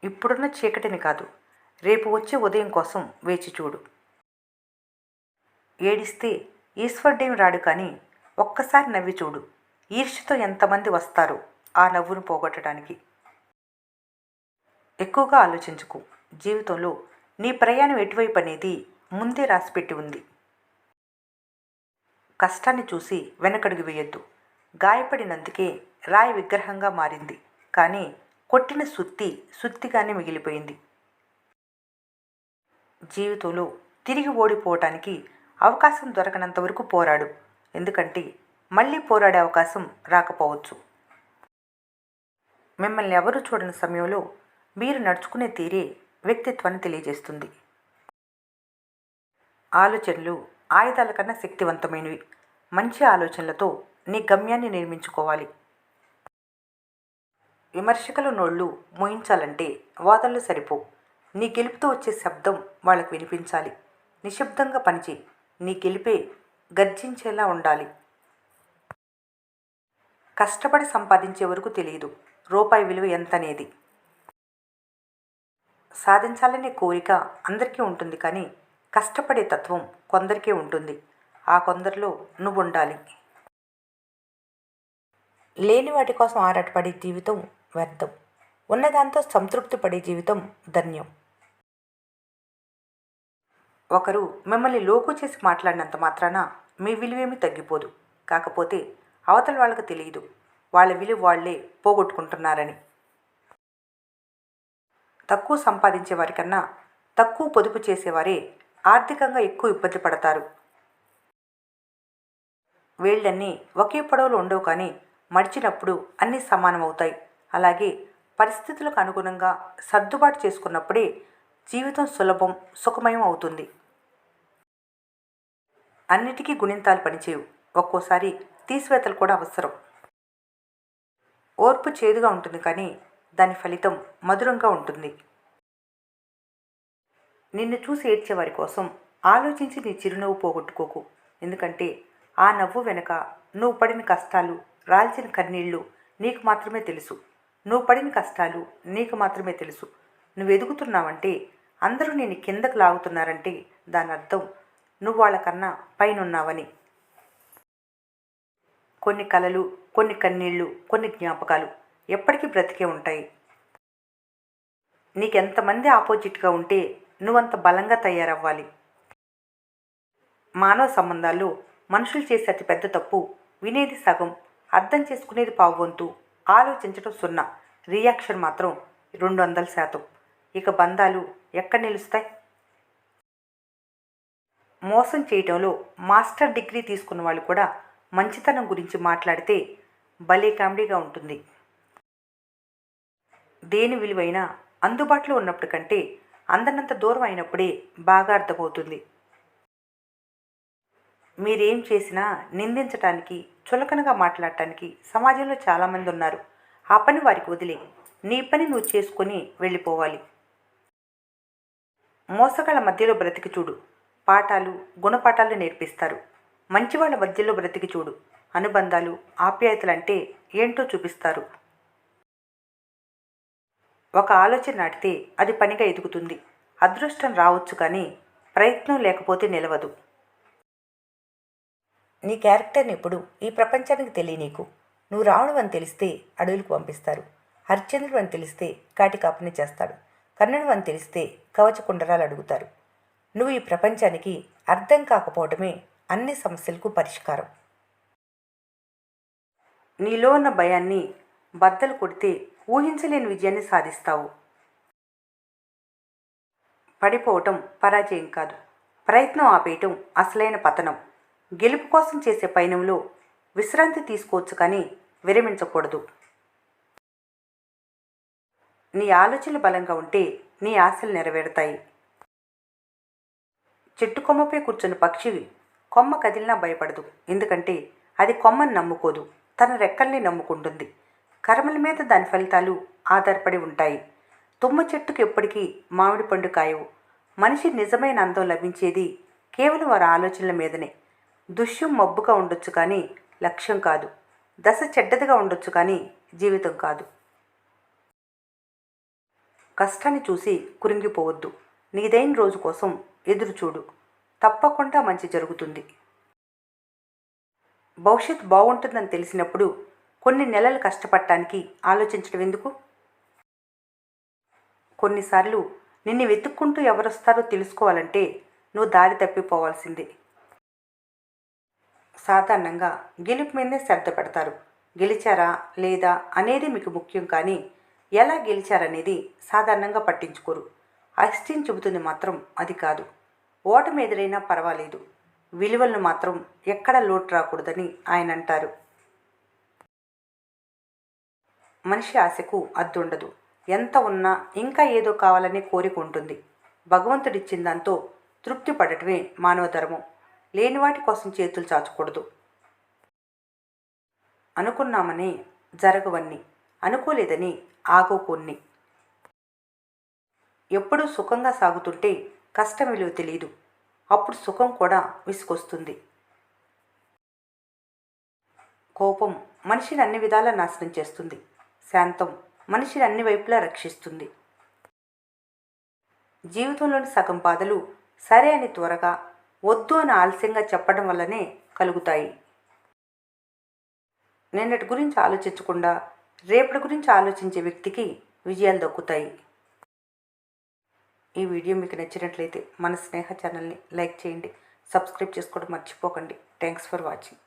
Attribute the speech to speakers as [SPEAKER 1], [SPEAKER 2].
[SPEAKER 1] ఇప్పుడున్న చీకటిని కాదు, రేపు వచ్చే ఉదయం కోసం వేచి చూడు. ఏడిస్తే ఈశ్వరుడేమి రాడు కానీ ఒక్కసారి నవ్వి చూడు. ఈర్ష్యతో ఎంతమంది వస్తారో ఆ నవ్వును పోగొట్టడానికి. ఎక్కువగా ఆలోచించుకు. జీవితంలో నీ ప్రయాణం ఎటువైపు అనేది ముందే రాసిపెట్టి ఉంది. కష్టాన్ని చూసి వెనకడుగు వేయొద్దు. గాయపడినందుకే రాయి విగ్రహంగా మారింది, కానీ కొట్టిన సుత్తిగానే మిగిలిపోయింది. జీవితంలో తిరిగి ఓడిపోవటానికి అవకాశం దొరకనంత వరకు పోరాడు. ఎందుకంటే మళ్ళీ పోరాడే అవకాశం రాకపోవచ్చు. మిమ్మల్ని ఎవరూ చూడని సమయంలో మీరు నడుచుకునే తీరే వ్యక్తిత్వాన్ని తెలియజేస్తుంది. ఆలోచనలు ఆయుధాల కన్నా శక్తివంతమైనవి. మంచి ఆలోచనలతో నీ గమ్యాన్ని నిర్మించుకోవాలి. విమర్శకుల నోళ్ళు మోయించాలంటే వాదనలు సరిపో. నీ గెలుపుతో వచ్చే శబ్దం వాళ్ళకు వినిపించాలి. నిశ్శబ్దంగా పనిచేయి. నీ గెలిపే గర్జించేలా ఉండాలి. కష్టపడి సంపాదించే వరకు తెలియదు రూపాయి విలువ ఎంతనేది. సాధించాలనే కోరిక అందరికీ ఉంటుంది, కానీ కష్టపడే తత్వం కొందరికే ఉంటుంది. ఆ కొందరిలో నువ్వు ఉండాలి. లేని వాటి కోసం ఆరాటపడే జీవితం వ్యర్థం. ఉన్నదాంతో సంతృప్తి పడే జీవితం ధన్యం. ఒకరు మిమ్మల్ని లోకు చేసి మాట్లాడినంత మాత్రాన మీ విలువేమీ తగ్గిపోదు. కాకపోతే అవతల వాళ్ళకి తెలియదు వాళ్ళ విలువ వాళ్లే పోగొట్టుకుంటున్నారని. తక్కువ సంపాదించే వారికన్నా తక్కువ పొదుపు చేసేవారే ఆర్థికంగా ఎక్కువ ఇబ్బంది పడతారు. వేళ్ళన్నీ ఒకే పొడవులో ఉండవు, కానీ మడిచినప్పుడు అన్నీ సమానమవుతాయి. అలాగే పరిస్థితులకు అనుగుణంగా సర్దుబాటు చేసుకున్నప్పుడే జీవితం సులభం, సుఖమయం అవుతుంది. అన్నిటికీ గుణింతాలు పనిచేయవు. ఒక్కోసారి తీసివేతలు కూడా అవసరం. ఓర్పు చేదుగా ఉంటుంది, కానీ దాని ఫలితం మధురంగా ఉంటుంది. నిన్ను చూసి ఏడ్చే వారి కోసం ఆలోచించి నీ చిరునవ్వు పోగొట్టుకోకు. ఎందుకంటే ఆ నవ్వు వెనుక నువ్వు పడిన కష్టాలు, రాల్చిన కన్నీళ్లు నీకు మాత్రమే తెలుసు. నువ్వు పడిన కష్టాలు నీకు మాత్రమే తెలుసు. నువ్వు ఎదుగుతున్నావంటే, అందరూ నేను కిందకు లాగుతున్నారంటే దాని అర్థం నువ్వు వాళ్ళకన్నా పైనున్నావని. కొన్ని కలలు, కొన్ని కన్నీళ్లు, కొన్ని జ్ఞాపకాలు ఎప్పటికీ బ్రతికే ఉంటాయి. నీకెంతమంది ఆపోజిట్గా ఉంటే నువ్వంత బలంగా తయారవ్వాలి. మానవ సంబంధాల్లో మనుషులు చేసే అతి పెద్ద తప్పు వినేది సగం, అర్థం చేసుకునేది పావువంతు, ఆలోచించడం 0, రియాక్షన్ మాత్రం 200%. ఇక బంధాలు ఎక్కడ నిలుస్తాయి? మోసం చేయటంలో మాస్టర్ డిగ్రీ తీసుకున్న వాళ్ళు కూడా మంచితనం గురించి మాట్లాడితే భలే కామెడీగా ఉంటుంది. దేని విలువైనా అందుబాటులో ఉన్నప్పుడు కంటే అందనంత దూరం అయినప్పుడే బాగా అర్థమవుతుంది. మీరేం చేసినా నిందించటానికి, చులకనగా మాట్లాడటానికి సమాజంలో చాలామంది ఉన్నారు. ఆ పని వారికి వదిలే, నీ పని నువ్వు చేసుకొని వెళ్ళిపోవాలి. మోసగాళ్ళ మధ్యలో బ్రతికి చూడు, పాఠాలు, గుణపాఠాలు నేర్పిస్తారు. మంచివాళ్ళ మధ్యలో బ్రతికి చూడు, అనుబంధాలు, ఆప్యాయతలంటే ఏంటో చూపిస్తారు. ఒక ఆలోచన నాటితే అది పనిగా ఎదుగుతుంది. అదృష్టం రావచ్చు, కానీ ప్రయత్నం లేకపోతే నిలవదు. నీ క్యారెక్టర్ని ఇప్పుడు ఈ ప్రపంచానికి తెలియనీకు. నువ్వు రావణువు అని తెలిస్తే అడవులకు పంపిస్తారు. హరిశ్చంద్రుడు అని తెలిస్తే కాటి కాపని చేస్తాడు. కర్ణుడు అని తెలిస్తే కవచ కుండరాలు అడుగుతారు. నువ్వు ఈ ప్రపంచానికి అర్థం కాకపోవడమే అన్ని సమస్యలకు పరిష్కారం. నీలో ఉన్న భయాన్ని బద్దలు కొడితే ఊహించలేని విజయాన్ని సాధిస్తావు. పడిపోవటం పరాజయం కాదు, ప్రయత్నం ఆపేయటం అసలైన పతనం. గెలుపు కోసం చేసే పయనంలో విశ్రాంతి తీసుకోవచ్చు, కానీ విరమించకూడదు. నీ ఆలోచనలు బలంగా ఉంటే నీ ఆశలు నెరవేరుతాయి. చెట్టు కొమ్మపై కూర్చున్న పక్షి కొమ్మ కదిలినా భయపడదు. ఎందుకంటే అది కొమ్మని నమ్ముకోదు, తన రెక్కల్ని నమ్ముకుంటుంది. కర్మల మీద దాని ఫలితాలు ఆధారపడి ఉంటాయి. తుమ్మ చెట్టుకు ఎప్పటికీ మామిడి పండు కాయవు. మనిషి నిజమైన అందం లభించేది కేవలం వారి ఆలోచనల మీదనే. దృశ్యం మబ్బుగా ఉండొచ్చు, కానీ లక్ష్యం కాదు. దశ చెడ్డదిగా ఉండొచ్చు, కానీ జీవితం కాదు. కష్టాన్ని చూసి కురింగిపోవద్దు. నీదైన రోజు కోసం ఎదురు చూడు. తప్పకుండా మంచి జరుగుతుంది. భవిష్యత్తు బాగుంటుందని తెలిసినప్పుడు కొన్ని నెలలు కష్టపడటానికి ఆలోచించడం ఎందుకు? కొన్నిసార్లు నిన్ను వెతుక్కుంటూ ఎవరొస్తారో తెలుసుకోవాలంటే నువ్వు దారి తప్పిపోవాల్సిందే. సాధారణంగా గెలుపు మీదే శ్రద్ధ పెడతారు. గెలిచారా లేదా అనేది మీకు ముఖ్యం, కానీ ఎలా గెలిచారనేది సాధారణంగా పట్టించుకోరు. ఐన్స్టీన్ చెబుతుంది మాత్రం అది కాదు. ఓటమి ఎదురైనా పర్వాలేదు, విలువలను మాత్రం ఎక్కడ లోటు రాకూడదని ఆయన అంటారు. మనిషి ఆశకు అద్దుండదు. ఎంత ఉన్నా ఇంకా ఏదో కావాలనే కోరిక ఉంటుంది. భగవంతుడిచ్చిన దాంతో తృప్తి పడటమే మానవ ధర్మం. లేని వాటి కోసం చేతులు చాచకూడదు. అనుకున్నామని జరగవన్నీ, అనుకోలేదని ఆగోకొన్ని. ఎప్పుడూ సుఖంగా సాగుతుంటే కష్టం విలువ తెలియదు. అప్పుడు సుఖం కూడా విసుకొస్తుంది. కోపం మనిషిని అన్ని విధాలా నాశనం చేస్తుంది. శాంతం మనిషిని అన్ని వైపులా రక్షిస్తుంది. జీవితంలోని సగం బాధలు సరే అని త్వరగా, వద్దు అని ఆలస్యంగా చెప్పడం వల్లనే కలుగుతాయి. నిన్నటి గురించి ఆలోచించకుండా రేపటి గురించి ఆలోచించే వ్యక్తికి విజయాలు దక్కుతాయి. ఈ వీడియో మీకు నచ్చినట్లయితే మన స్నేహ ఛానల్ని లైక్ చేయండి, సబ్స్క్రైబ్ చేసుకోవడం మర్చిపోకండి. Thanks for watching.